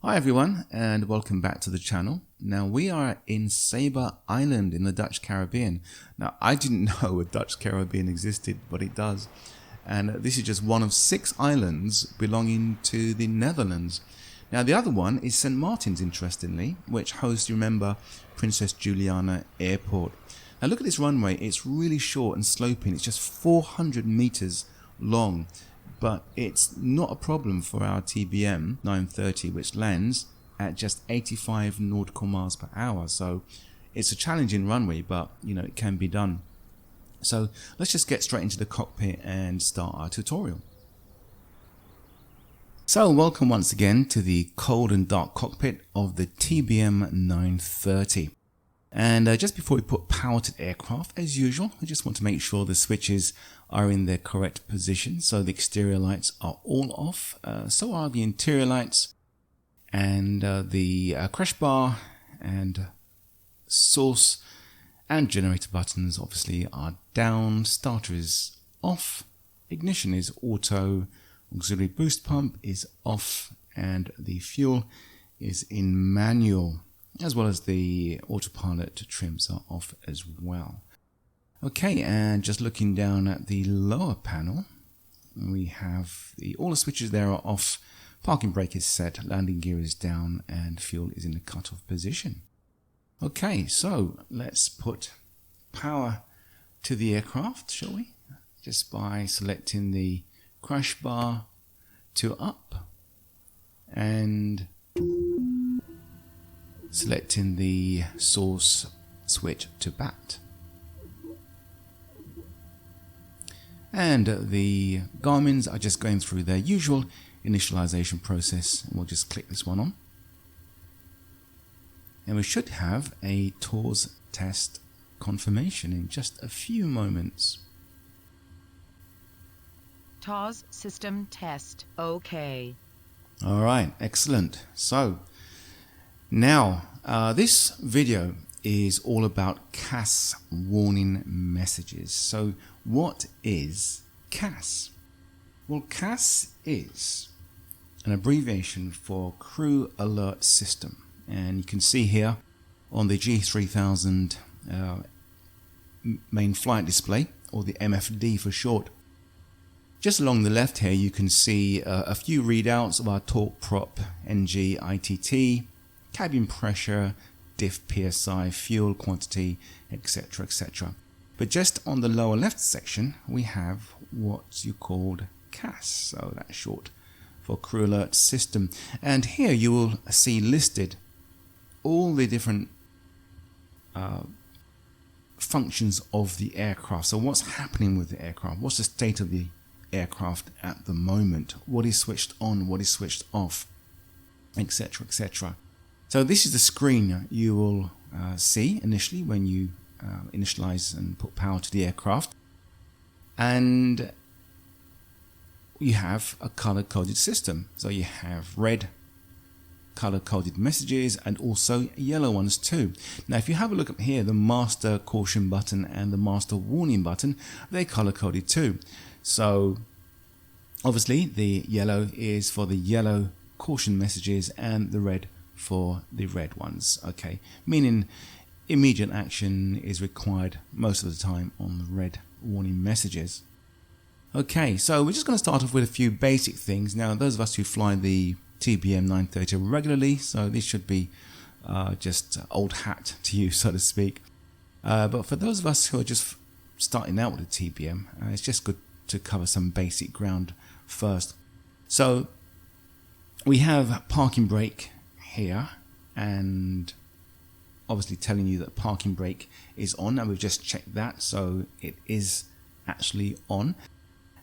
Hi everyone and welcome back to the channel. Now we are in Sabre Island in the Dutch Caribbean. Now I didn't know a Dutch Caribbean existed, but it does. And this is just one of 6 islands belonging to the Netherlands. Now the other one is St. Martin's, interestingly, which hosts, remember, Princess Juliana Airport. Now look at this runway, it's really short and sloping, it's just 400 meters long. But it's not a problem for our TBM 930, which lands at just 85 nautical miles per hour. So it's a challenging runway, but it can be done. So let's just get straight into the cockpit and start our tutorial. So welcome once again to the cold and dark cockpit of the TBM 930. And just before we put power to the aircraft, as usual, we just want to make sure the switches are in their correct position. So the exterior lights are all off, so are the interior lights, and the crash bar and source and generator buttons obviously are down. Starter is off, ignition is auto, auxiliary boost pump is off, and the fuel is in manual, as well as the autopilot trims are off as well. Okay, and just looking down at the lower panel, we have all the switches there are off, parking brake is set, landing gear is down, and fuel is in the cutoff position. Okay, so let's put power to the aircraft, shall we? Just by selecting the crash bar to up and selecting the source switch to bat. And the Garmin's are just going through their usual initialization process. We'll just click this one on. And we should have a TORS test confirmation in just a few moments. TORS system test. Okay. All right, excellent. So now this video is all about CAS Warning Messages. So what is CAS? Well, CAS is an abbreviation for Crew Alert System, and you can see here on the G3000 main flight display, or the MFD for short. Just along the left here you can see a few readouts of our torque prop, NG, ITT, cabin pressure, diff PSI, fuel quantity, etc, etc. But just on the lower left section we have what you called CAS, so that's short for Crew Alert System. And here you will see listed all the different functions of the aircraft. So what's happening with the aircraft, what's the state of the aircraft at the moment, what is switched on, what is switched off, etc, etc. So this is the screen you will see initially when you initialize and put power to the aircraft, and you have a color-coded system. So you have red color-coded messages and also yellow ones too. Now if you have a look up here, the master caution button and the master warning button, they're color-coded too. So obviously the yellow is for the yellow caution messages and the red for the red ones, okay, meaning immediate action is required most of the time on the red warning messages. Okay, so we're just going to start off with a few basic things. Now those of us who fly the TBM 930 regularly, so this should be just old hat to you, so to speak, but for those of us who are just starting out with the TBM, it's just good to cover some basic ground first. So we have parking brake here, and obviously telling you that parking brake is on, and we've just checked that, so it is actually on.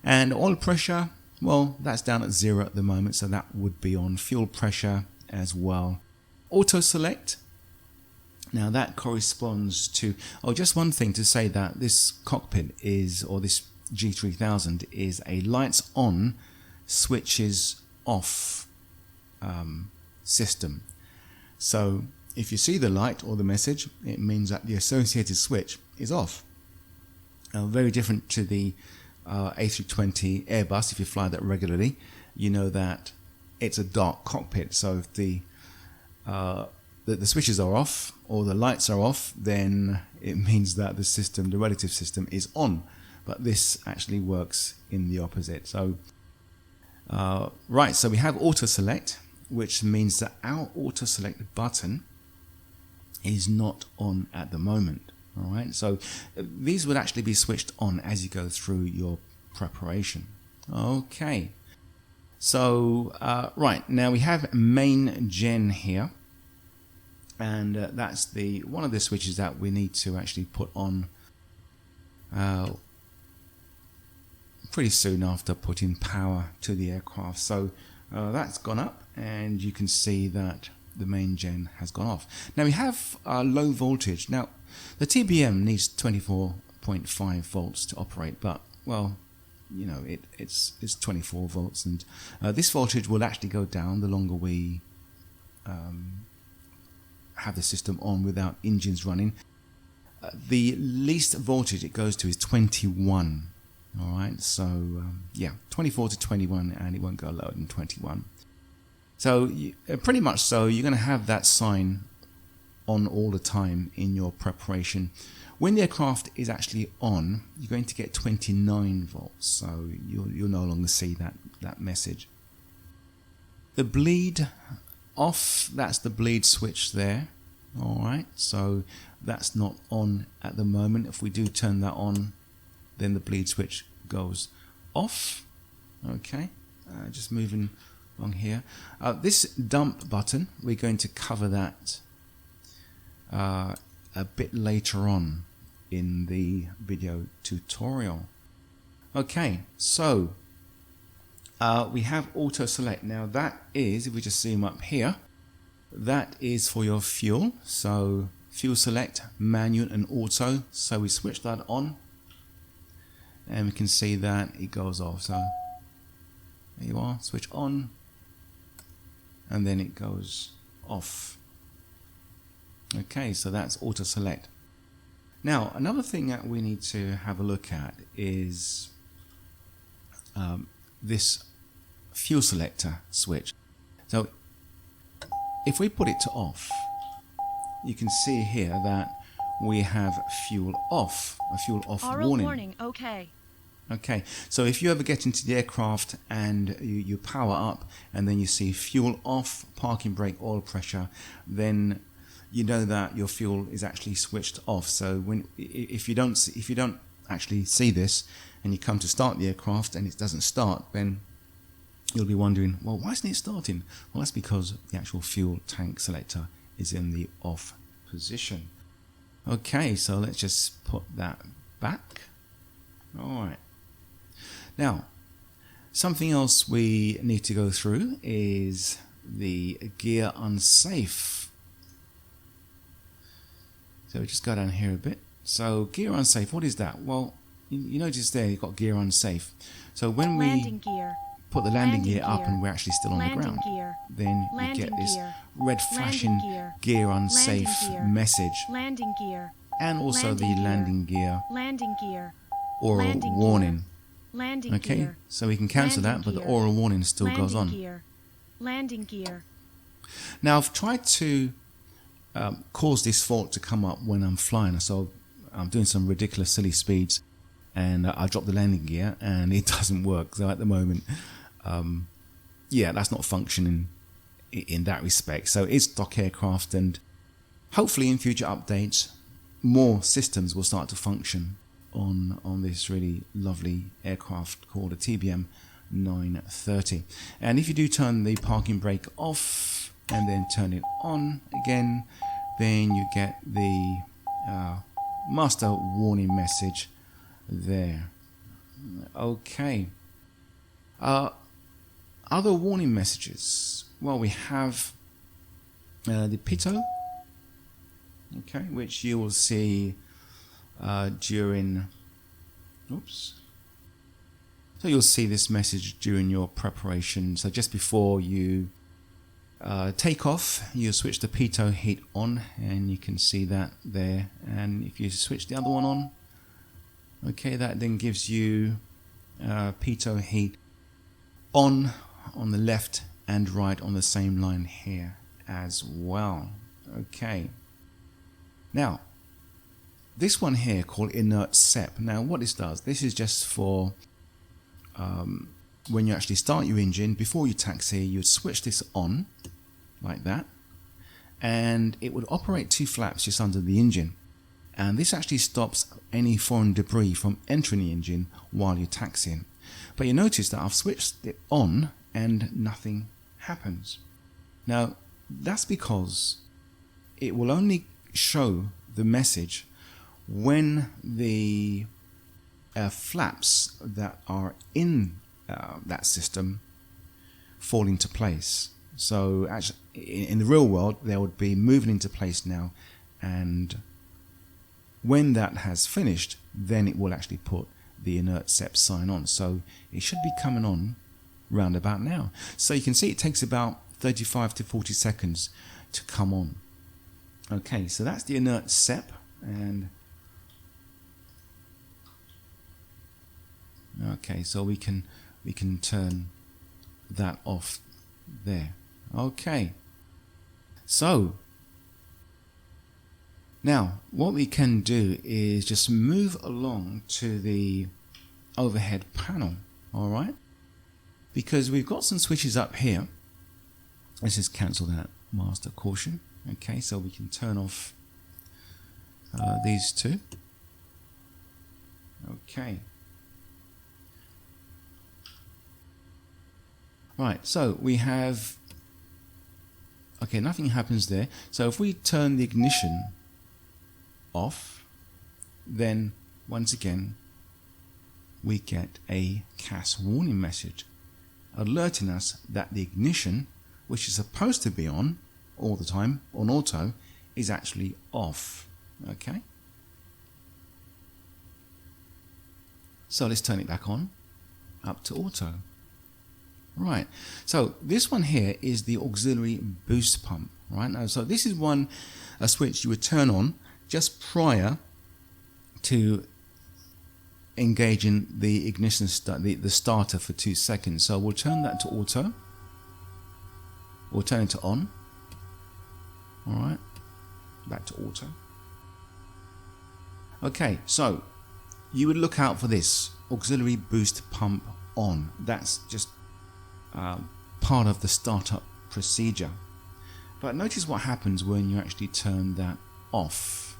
And oil pressure, well, that's down at 0 at the moment, so that would be on. Fuel pressure as well. Auto select, now that corresponds to, just one thing to say, that this cockpit is, or this G3000 is a lights on, switches off system. So if you see the light or the message, it means that the associated switch is off. Very different to the A320 Airbus. If you fly that regularly, you know that it's a dark cockpit, so if the the switches are off or the lights are off, then it means that the system, the relative system, is on. But this actually works in the opposite. So, right, so we have auto select, which means that our auto select button is not on at the moment. All right, so these would actually be switched on as you go through your preparation. Okay, so right, now we have main gen here, and that's the one of the switches that we need to actually put on pretty soon after putting power to the aircraft. So that's gone up, and you can see that the main gen has gone off. Now we have low voltage. Now the TBM needs 24.5 volts to operate, but well, you know, it's 24 volts, and this voltage will actually go down the longer we have the system on without engines running. The least voltage it goes to is 21. All right, so yeah, 24 to 21, and it won't go lower than 21. So pretty much so, you're going to have that sign on all the time in your preparation. When the aircraft is actually on, you're going to get 29 volts, so you'll no longer see that message. The bleed off, that's the bleed switch there. All right, so that's not on at the moment. If we do turn that on, then the bleed switch goes off. Okay, just moving along here. This dump button, we're going to cover that a bit later on in the video tutorial. Okay, so we have auto select. Now that is, if we just zoom up here, that is for your fuel. So fuel select, manual and auto. So we switch that on, and we can see that it goes off. So there you are, switch on, and then it goes off. Okay, so that's auto select. Now another thing that we need to have a look at is this fuel selector switch. So if we put it to off, you can see here that we have fuel off, a fuel off warning. Okay. Okay, so if you ever get into the aircraft and you power up and then you see fuel off, parking brake, oil pressure, then you know that your fuel is actually switched off. So if you don't actually see this and you come to start the aircraft and it doesn't start, then you'll be wondering, well, why isn't it starting? Well, that's because the actual fuel tank selector is in the off position. Okay, so let's just put that back. All right. Now, something else we need to go through is the gear unsafe. So we just go down here a bit. So gear unsafe, what is that? Well, you notice there you've got gear unsafe. So when we put the landing gear up and we're actually still on the ground, then you get this red flashing gear unsafe message, and also the landing gear oral warning. Okay, so we can cancel that, but the oral warning still goes on. Now I've tried to cause this fault to come up when I'm flying, so I'm doing some ridiculous silly speeds and I drop the landing gear and it doesn't work. So at the moment, yeah, that's not functioning in that respect. So it's stock aircraft, and hopefully in future updates more systems will start to function on this really lovely aircraft called a TBM 930. And if you do turn the parking brake off and then turn it on again, then you get the master warning message there. Okay. Other warning messages. Well, we have the pitot, okay, which you will see during. Oops. So you'll see this message during your preparation. So just before you take off, you switch the pitot heat on, and you can see that there. And if you switch the other one on, okay, that then gives you pitot heat on the left and right on the same line here. as well. Okay. Now, this one here called inert SEP. Now, what this does, this is just for when you actually start your engine, before you taxi, you'd switch this on like that, and it would operate two flaps just under the engine. And this actually stops any foreign debris from entering the engine while you're taxiing. But you notice that I've switched it on and nothing happens. Now, that's because it will only show the message when the flaps that are in that system fall into place. So actually, in the real world, they would be moving into place now, and when that has finished, then it will actually put the inert SEP sign on. So it should be coming on round about now. So you can see it takes about 35 to 40 seconds to come on. Okay, so that's the inert SEP, and okay, so we can turn that off there. Okay, so now what we can do is just move along to the overhead panel, all right, because we've got some switches up here. Let's just cancel that master caution. Okay, so we can turn off these two. Okay. Right, so we have, okay, nothing happens there. So if we turn the ignition off, then once again we get a CAS warning message alerting us that the ignition, which is supposed to be on all the time on auto, is actually off. Okay, so let's turn it back on, up to auto. Right, so this one here is the auxiliary boost pump. Right now, so this is a switch you would turn on just prior to engaging the ignition the starter for 2 seconds. So we'll turn that to auto. We'll turn it to on. All right, back to auto. Okay, so you would look out for this auxiliary boost pump on. That's just part of the startup procedure. But notice what happens when you actually turn that off.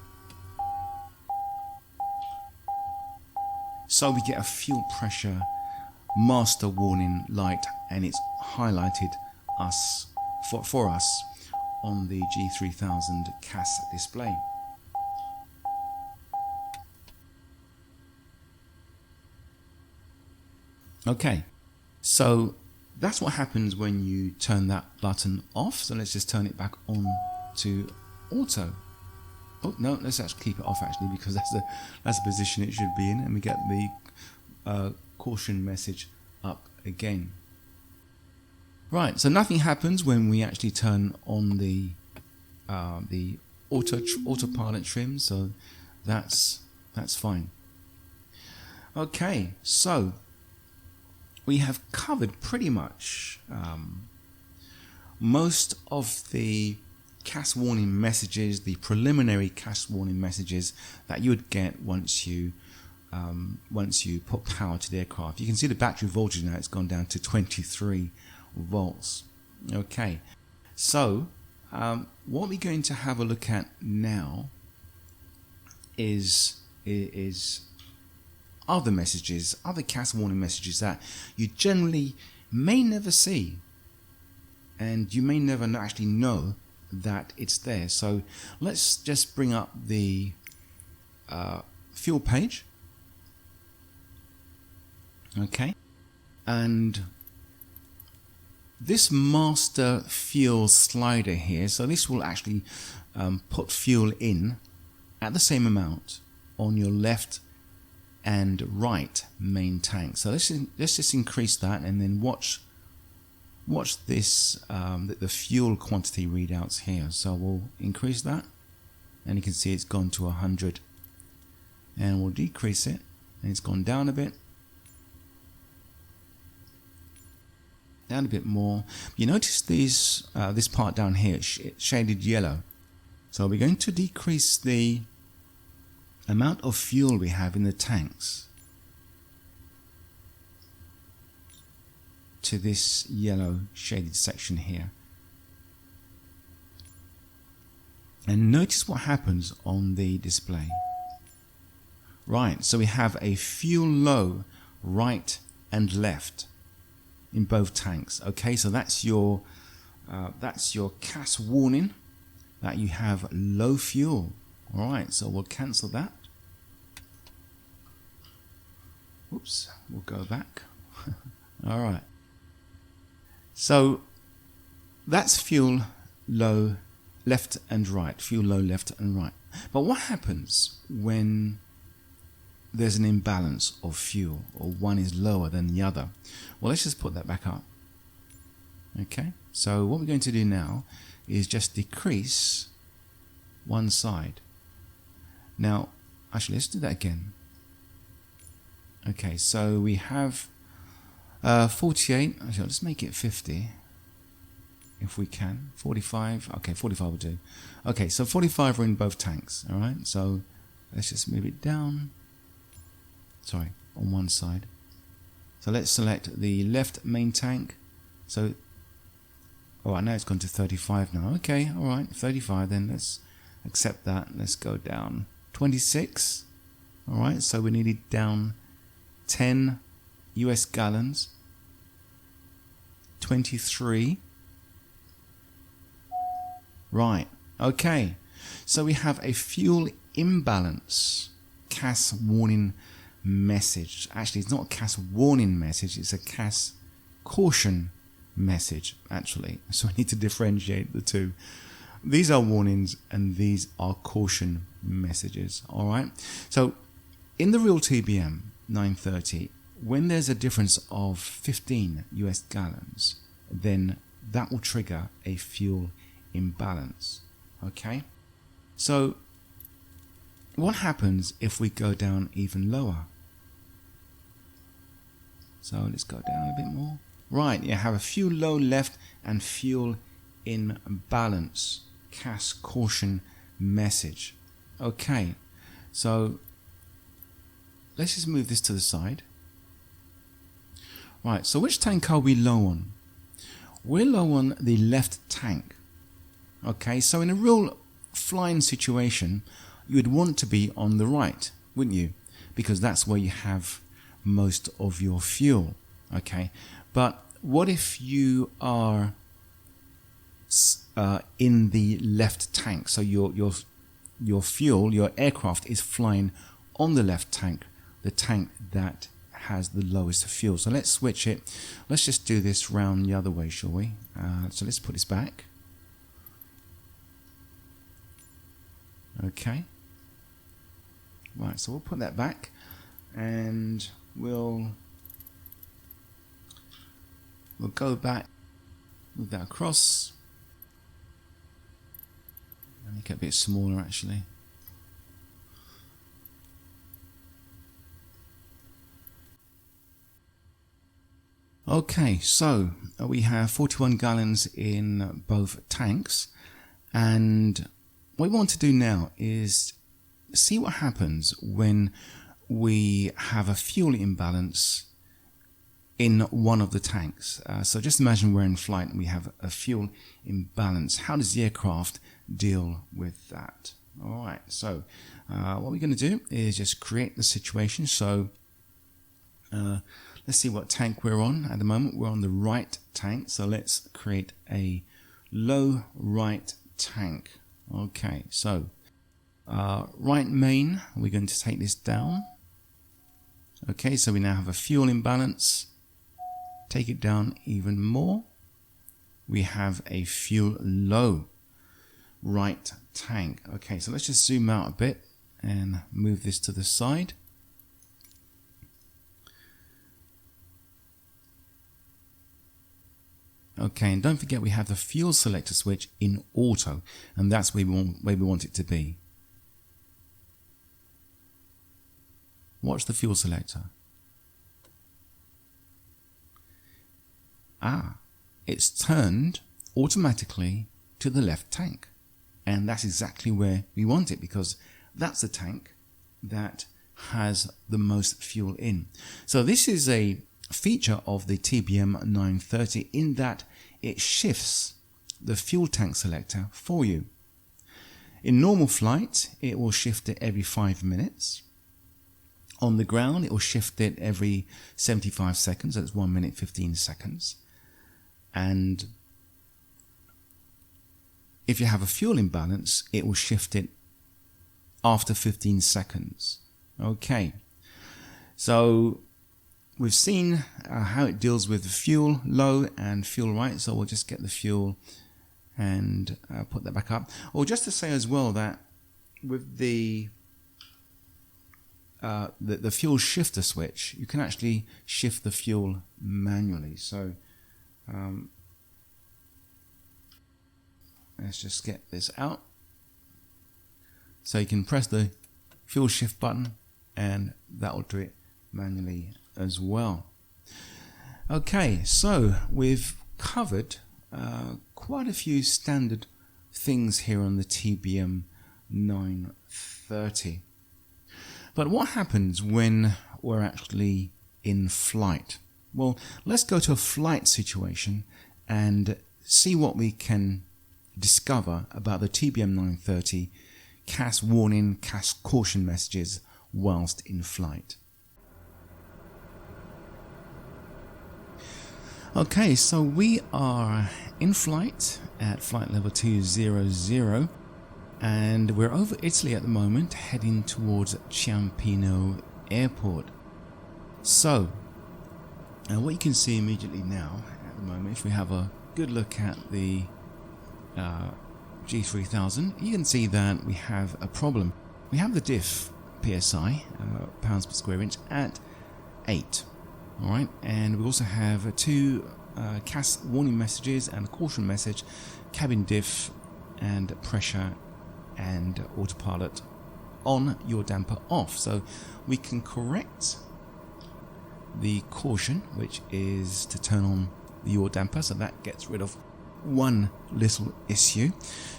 So we get a fuel pressure master warning light, and it's highlighted for us on the G3000 CAS display. Okay, so that's what happens when you turn that button off. So let's just turn it back on to auto. Oh no, let's actually keep it off actually, because that's the position it should be in, and we get the caution message up again. Right, so nothing happens when we actually turn on the autopilot trim, so that's fine. Okay, so we have covered pretty much most of the CAS warning messages, the preliminary CAS warning messages that you would get once you put power to the aircraft. You can see the battery voltage now, it's gone down to 23 volts. Okay, so what we're going to have a look at now is other messages, other CAS warning messages that you generally may never see, and you may never actually know that it's there. So let's just bring up the fuel page. Okay, and this master fuel slider here, so this will actually put fuel in at the same amount on your left and right main tank. So let's just increase that, and then watch this the fuel quantity readouts here. So we'll increase that, and you can see it's gone to 100, and we'll decrease it, and it's gone down a bit, down a bit more. You notice these this part down here, it's shaded yellow. So we're going to decrease the amount of fuel we have in the tanks to this yellow shaded section here. And notice what happens on the display. Right, so we have a fuel low right and left in both tanks. Okay, so that's your CAS warning that you have low fuel. All right, so we'll cancel that. Oops, we'll go back. All right. So that's fuel low left and right, fuel low left and right. But what happens when there's an imbalance of fuel, or one is lower than the other? Well, let's just put that back up. Okay, so what we're going to do now is just decrease one side. Now, actually, let's do that again. Okay, so we have 48. Actually, let's make it 50 if we can. 45. Okay, 45 will do. Okay, so 45 are in both tanks. All right, so let's just move it down. Sorry, on one side. So let's select the left main tank. So, all right, now it's gone to 35 now. Okay, all right, 35. Then let's accept that. Let's go down 26. All right, so we needed down 10 US gallons. 23. Right, okay. So we have a fuel imbalance CAS warning message. Actually, it's not a CAS warning message, it's a CAS caution message, actually. So we need to differentiate the two. These are warnings and these are caution messages. All right. So in the real TBM 930, when there's a difference of 15 US gallons, then that will trigger a fuel imbalance. Okay. So what happens if we go down even lower? So let's go down a bit more. Right, you have a fuel low left and fuel in balance. CAS caution message. Okay, so let's just move this to the side. Right, so which tank are we low on? We're low on the left tank. Okay, so in a real flying situation, you would want to be on the right, wouldn't you? Because that's where you have most of your fuel. Okay, but what if you are in the left tank? So your fuel, your aircraft is flying on the left tank, the tank that has the lowest fuel. So let's switch it. Let's just do this round the other way, shall we? So let's put this back. Okay. Right, so we'll put that back and we'll go back, move that across, make it a bit smaller actually. Okay, so we have 41 gallons in both tanks, and what we want to do now is see what happens when we have a fuel imbalance in one of the tanks. So just imagine we're in flight and we have a fuel imbalance. How does the aircraft deal with that? All right, so what we're going to do is just create the situation. So let's see what tank we're on. At the moment, we're on the right tank. So let's create a low right tank. Okay, so right main, we're going to take this down. Okay, so we now have a fuel imbalance. Take it down even more. We have a fuel low right tank. Okay, so let's just zoom out a bit and move this to the side. Okay, and don't forget we have the fuel selector switch in auto, and that's where we want it to be. Watch the fuel selector. it's turned automatically to the left tank. And that's exactly where we want it, because that's the tank that has the most fuel in. So this is a feature of the TBM 930 in that it shifts the fuel tank selector for you. In normal flight, it will shift it every 5 minutes. On the ground, it will shift it every 75 seconds. That's 1 minute 15 seconds. And if you have a fuel imbalance, it will shift it after 15 seconds. Okay, so we've seen how it deals with the fuel low and fuel right. So we'll just get the fuel and put that back up. Or just to say as well that with the fuel shifter switch, you can actually shift the fuel manually. So let's just get this out. So you can press the fuel shift button and that will do it manually as well. Okay, so we've covered quite a few standard things here on the TBM 930. But what happens when we're actually in flight? Well, let's go to a flight situation and see what we can discover about the TBM 930 CAS warning, CAS caution messages whilst in flight. Okay, so we are in flight at flight level 200 and we're over Italy at the moment, heading towards Ciampino Airport. So, what you can see immediately now at the moment, if we have a good look at the G3000, you can see that we have a problem. We have the diff PSI, pounds per square inch, at 8. Alright, and we also have two CAS warning messages and a caution message, cabin diff and pressure and autopilot on, yaw damper off. So we can correct the caution, which is to turn on the yaw damper, so that gets rid of one little issue.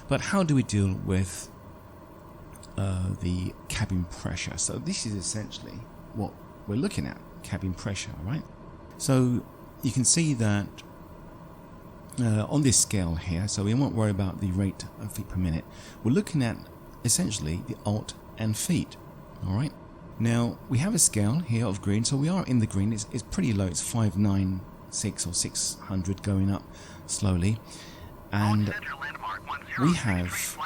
But how do we deal with the cabin pressure? So this is essentially what we're looking at, cabin pressure, right? So you can see that on this scale here, so we won't worry about the rate of feet per minute. We're looking at essentially the alt and feet. All right. Now we have a scale here of green, so we are in the green. It's pretty low. It's 596 or 600 going up slowly, and we have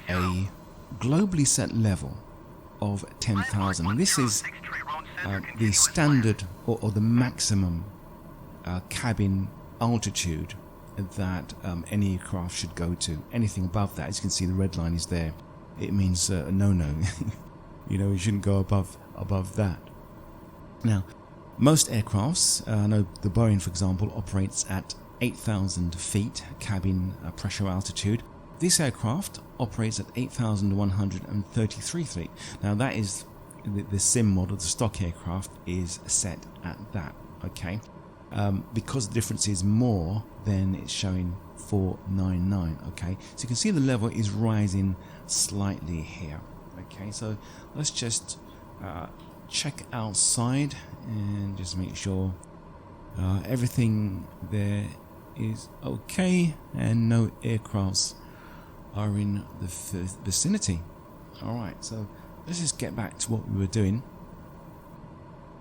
a globally set level of 10,000, and this is the standard or the maximum cabin altitude that any aircraft should go to. Anything above that, as you can see, the red line is there. It means no. You know, you shouldn't go above that. Now, most aircrafts, I know the Boeing, for example, operates at 8,000 feet cabin pressure altitude. This aircraft operates at 8,133 feet. Now, that is the sim model, the stock aircraft is set at that. Okay, because the difference is more, then it's showing 499. Okay, so you can see the level is rising slightly here. Okay, so let's just check outside and just make sure everything there is okay and no aircrafts are in the vicinity. Alright, so let's just get back to what we were doing.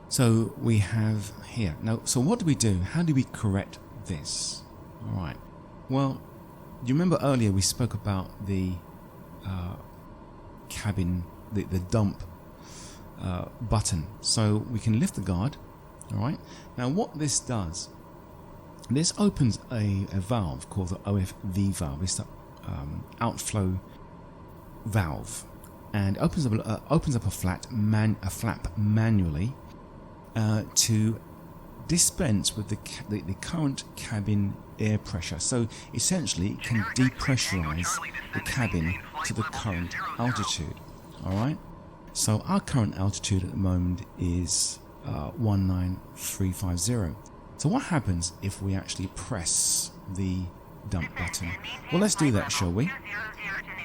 So we have here now, so what do we do? How do we correct this? Alright, well, do you remember earlier we spoke about the cabin, the dump button? So we can lift the guard. Alright, now what this does, this opens a valve called the OFV valve. It's the outflow valve, and opens up a flap manually to dispense with the current cabin air pressure. So essentially it can depressurize the cabin to the current altitude. Alright, so our current altitude at the moment is 19350. So what happens if we actually press the dump button? Well, let's do that, shall we?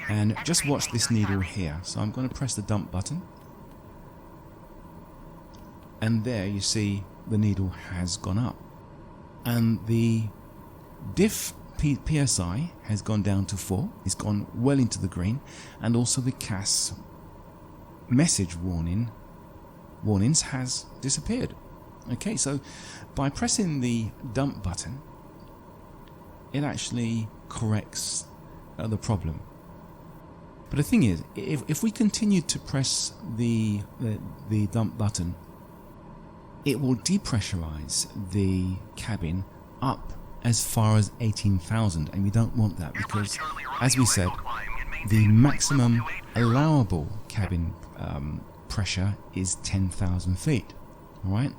And just watch this needle here. So I'm going to press the dump button. And there you see the needle has gone up. And the diff PSI has gone down to 4. It's gone well into the green. And also the CAS message warnings has disappeared. Okay, so by pressing the dump button, it actually corrects the problem. But the thing is, if we continue to press the dump button, it will depressurize the cabin up as far as 18,000, and we don't want that because, as we said, the maximum allowable cabin pressure is 10,000 feet. All right.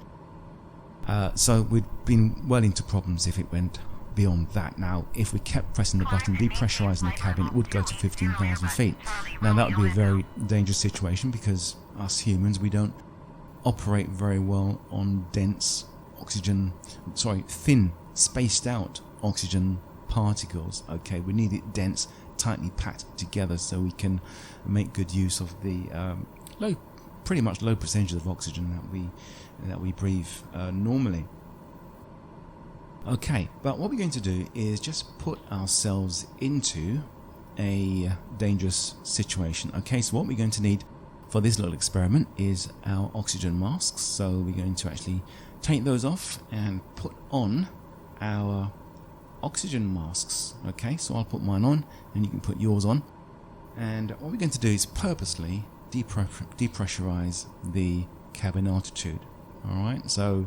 So we'd been well into problems if it went beyond that. Now, if we kept pressing the button, depressurizing the cabin, it would go to 15,000 feet. Now, that would be a very dangerous situation because us humans, we don't operate very well on thin, spaced out oxygen particles. Okay, we need it dense, tightly packed together so we can make good use of the pretty much low percentage of oxygen that we breathe normally. Okay, but what we're going to do is just put ourselves into a dangerous situation. Okay, so what we're going to need for this little experiment is our oxygen masks. So we're going to actually take those off and put on our oxygen masks. Okay, so I'll put mine on and you can put yours on. And what we're going to do is purposely depressurize the cabin altitude. Alright, so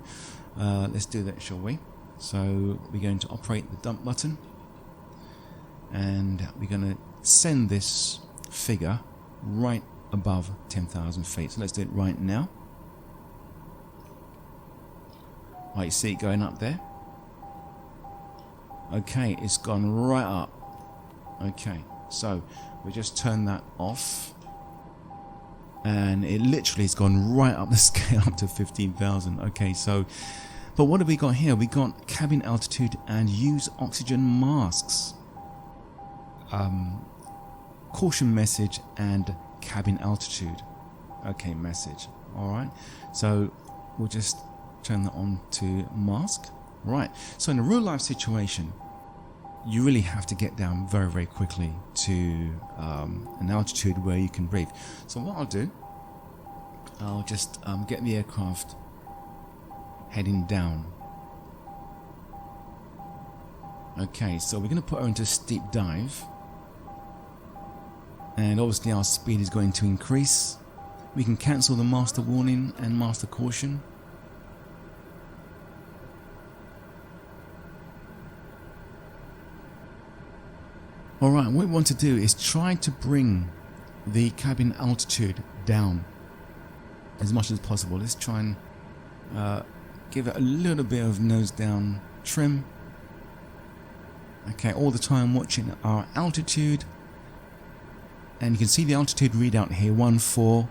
let's do that, shall we? So we're going to operate the dump button and we're going to send this figure right above 10,000 feet. So let's do it right now. Right, you see it going up there? Okay, it's gone right up. Okay, so we just turn that off. And it literally has gone right up the scale up to 15,000. Okay, so, but what have we got here? We got cabin altitude and use oxygen masks. Caution message and cabin altitude. Okay, message. Alright, so we'll just turn that on to mask. Right, so in a real life situation, you really have to get down very, very quickly to an altitude where you can breathe. So what I'll do, I'll just get the aircraft heading down. Okay, so we're going to put her into a steep dive. And obviously our speed is going to increase. We can cancel the master warning and master caution. Alright, what we want to do is try to bring the cabin altitude down as much as possible. Let's try and give it a little bit of nose down trim. Okay, all the time watching our altitude. And you can see the altitude readout here, 14.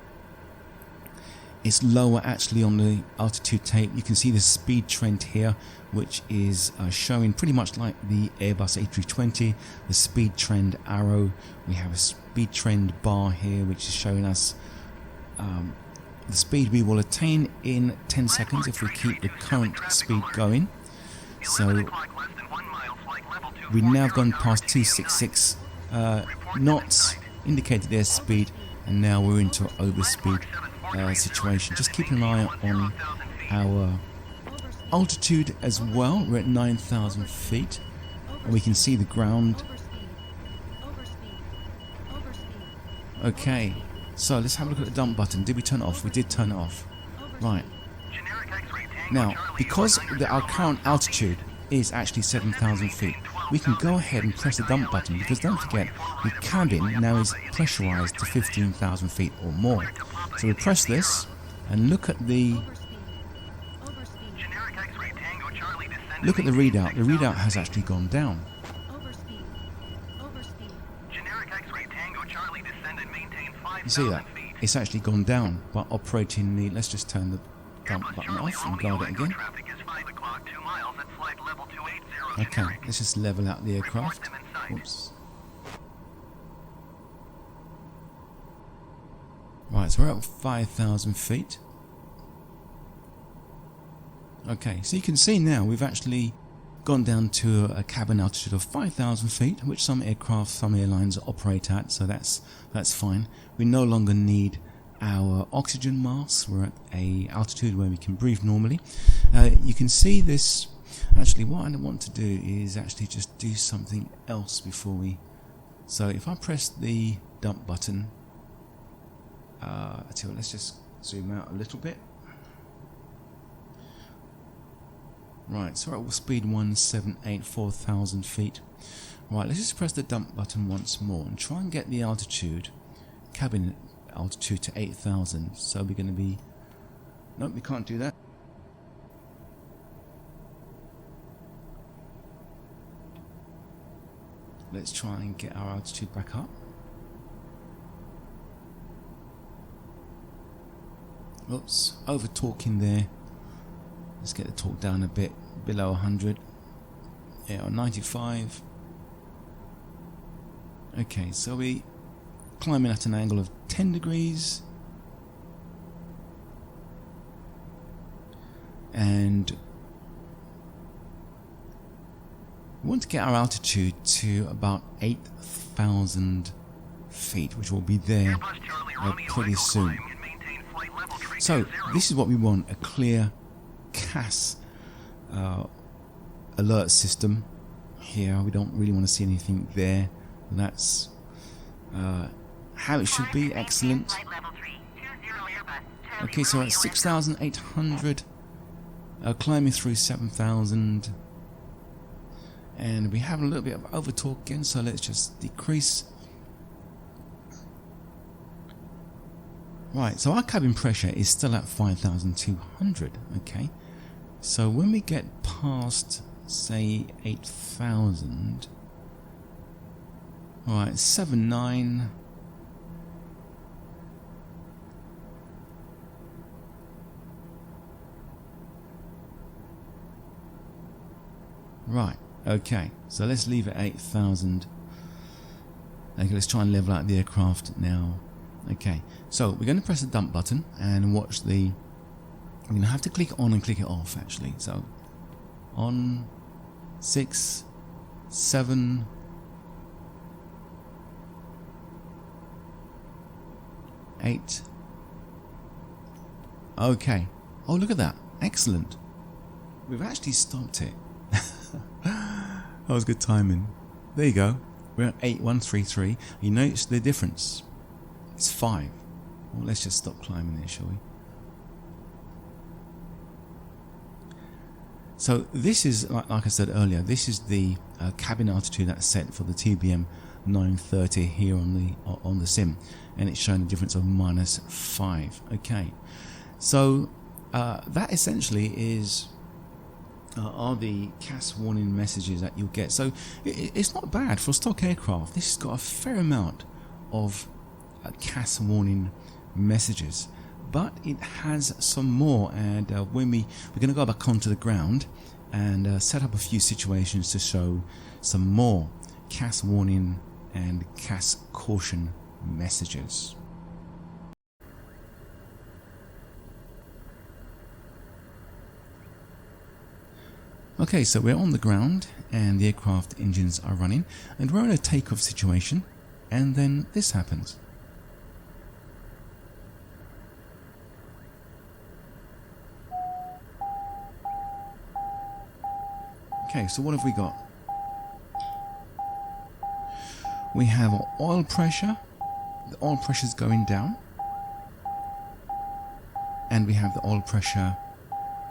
It's lower actually on the altitude tape. You can see the speed trend here, which is showing pretty much like the Airbus A320, the speed trend arrow. We have a speed trend bar here, which is showing us the speed we will attain in 10 seconds if we keep the current speed going. So we've now gone past 266 knots, indicated airspeed, and now we're into overspeed situation. Just keep an eye on our altitude as well. We're at 9,000 feet and we can see the ground. Okay, so let's have a look at the dump button. Did we turn it off? We did turn it off. Right. Now, because our current altitude is actually 7,000 feet, we can go ahead and press the dump button, because don't forget, the cabin now is pressurized to 15,000 feet or more. So we press this and look at the readout. The readout has actually gone down. You see that? It's actually gone down by operating the, let's just turn the dump button off and guard it again. Okay, let's just level out the aircraft. Oops. Right, so we're at 5,000 feet. Okay, so you can see now we've actually gone down to a cabin altitude of 5,000 feet, which some aircraft, some airlines operate at, so that's fine. We no longer need our oxygen masks. We're at a altitude where we can breathe normally. You can see this. Actually, what I want to do is actually just do something else before we. So if I press the dump button, let's just zoom out a little bit. Right, so we're at speed 1,784,000 feet. Right, let's just press the dump button once more and try and get the altitude, cabin altitude, to 8,000. So we're going to be. Nope, we can't do that. Let's try and get our altitude back up. Oops, over talking there. Let's get the torque down a bit, below 100. Yeah, 95. Okay, so we climbing at an angle of 10 degrees. And we want to get our altitude to about 8,000 feet, which will be there pretty soon. So this is what we want, a clear CAS alert system here. We don't really want to see anything there. That's how it should be. Excellent. Okay, so at 6,800, climbing through 7,000, and we have a little bit of over torque again, so let's just decrease. Right, so our cabin pressure is still at 5,200. Okay, so when we get past, say, 8,000, right, 7,900. Right, okay, so let's leave it 8,000. Okay, let's try and level out the aircraft now. Okay, so we're going to press the dump button and watch the. I'm going to have to click on and click it off actually. So on 6, 7, 8. Okay. Oh, look at that! Excellent. We've actually stopped it. That was good timing. There you go. We're at 8133. You notice the difference. It's 5. Well, let's just stop climbing there, shall we? So this is, like I said earlier, this is the cabin altitude that's set for the TBM 930 here on the sim, and it's showing a difference of -5. Okay, so that essentially is are the CAS warning messages that you'll get. So it's not bad for stock aircraft. This has got a fair amount of CAS warning messages, but it has some more, and we're going to go back onto the ground and set up a few situations to show some more CAS warning and CAS caution messages. Okay, so we're on the ground and the aircraft engines are running, and we're in a takeoff situation, and then this happens. Okay, so what have we got? We have oil pressure. The oil pressure is going down. And we have the oil pressure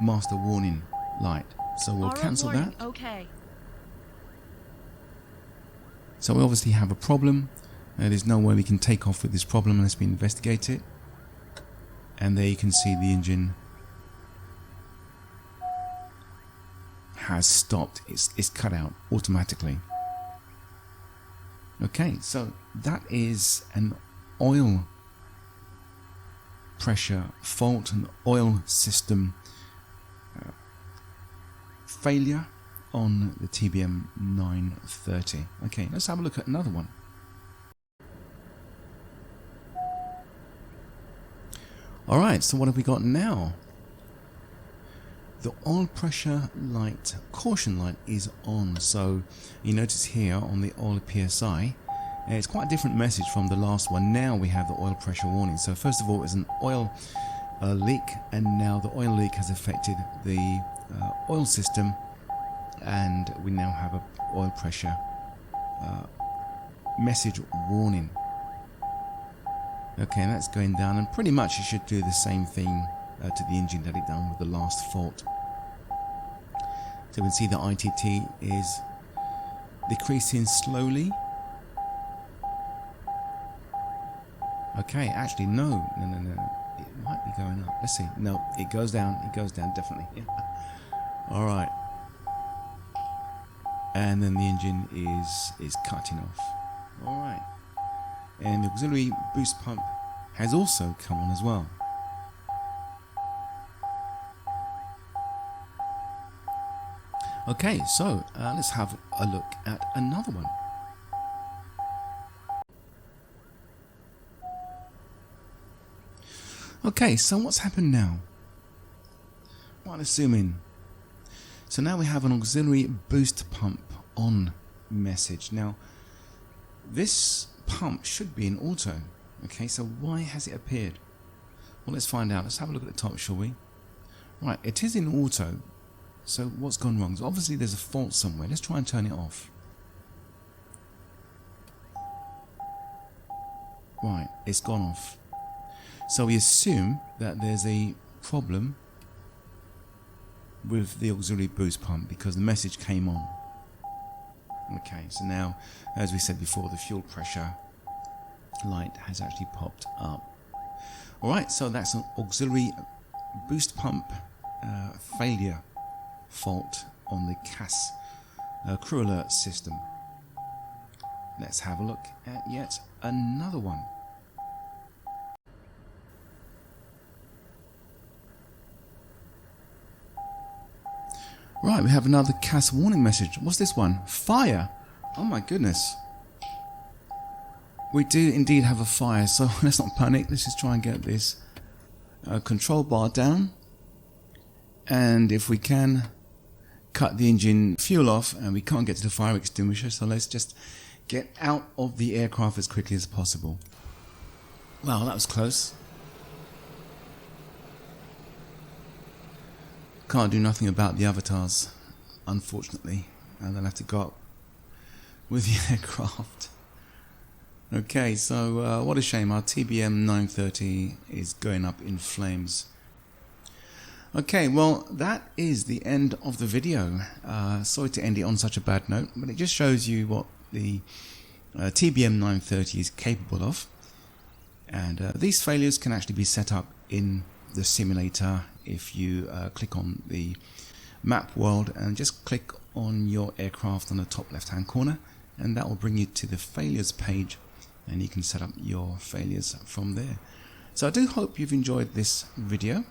master warning light. So we'll cancel that. Okay. So we obviously have a problem. There's no way we can take off with this problem unless we investigate it. And there you can see the engine has stopped. It's cut out automatically. Okay, so that is an oil pressure fault, an oil system failure on the TBM 930. Okay, let's have a look at another one. Alright, so what have we got now? The oil pressure light, caution light is on. So you notice here on the oil PSI, it's quite a different message from the last one. Now we have the oil pressure warning. So first of all, it's an oil leak, and now the oil leak has affected the oil system, and we now have a oil pressure message warning. Okay, that's going down, and pretty much it should do the same thing to the engine that it done with the last fault. So we can see the ITT is decreasing slowly. Okay, actually no, it might be going up. Let's see. No, it goes down, definitely. Yeah. All right. And then the engine is cutting off. All right. And the auxiliary boost pump has also come on as well. Okay, so let's have a look at another one. Okay, so what's happened now? Well, let's zoom in. So now we have an auxiliary boost pump on message. Now, this pump should be in auto. Okay, so why has it appeared? Well, let's find out. Let's have a look at the top, shall we? Right, it is in auto. So what's gone wrong? So obviously there's a fault somewhere. Let's try and turn it off. Right, it's gone off. So we assume that there's a problem with the auxiliary boost pump because the message came on. Okay, so now, as we said before, the fuel pressure light has actually popped up. Alright, so that's an auxiliary boost pump failure fault on the CAS crew alert system. Let's have a look at yet another one. Right, we have another CAS warning message. What's this one? Fire! Oh my goodness. We do indeed have a fire, so let's not panic. Let's just try and get this control bar down. And if we can, cut the engine fuel off, and we can't get to the fire extinguisher, so let's just get out of the aircraft as quickly as possible. Wow, that was close. Can't do nothing about the avatars, unfortunately, and they'll have to go up with the aircraft. Okay, so what a shame, our TBM 930 is going up in flames. Okay, well, that is the end of the video. Sorry to end it on such a bad note, but it just shows you what the TBM 930 is capable of. And these failures can actually be set up in the simulator if you click on the map world and just click on your aircraft on the top left hand corner, and that will bring you to the failures page, and you can set up your failures from there. So I do hope you've enjoyed this video.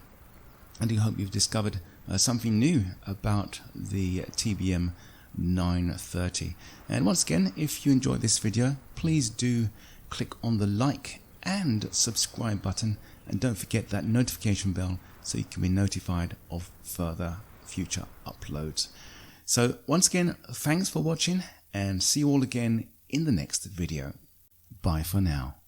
I do hope you've discovered something new about the TBM 930. And once again, if you enjoyed this video, please do click on the like and subscribe button, and don't forget that notification bell so you can be notified of further future uploads. So once again, thanks for watching, and see you all again in the next video. Bye for now.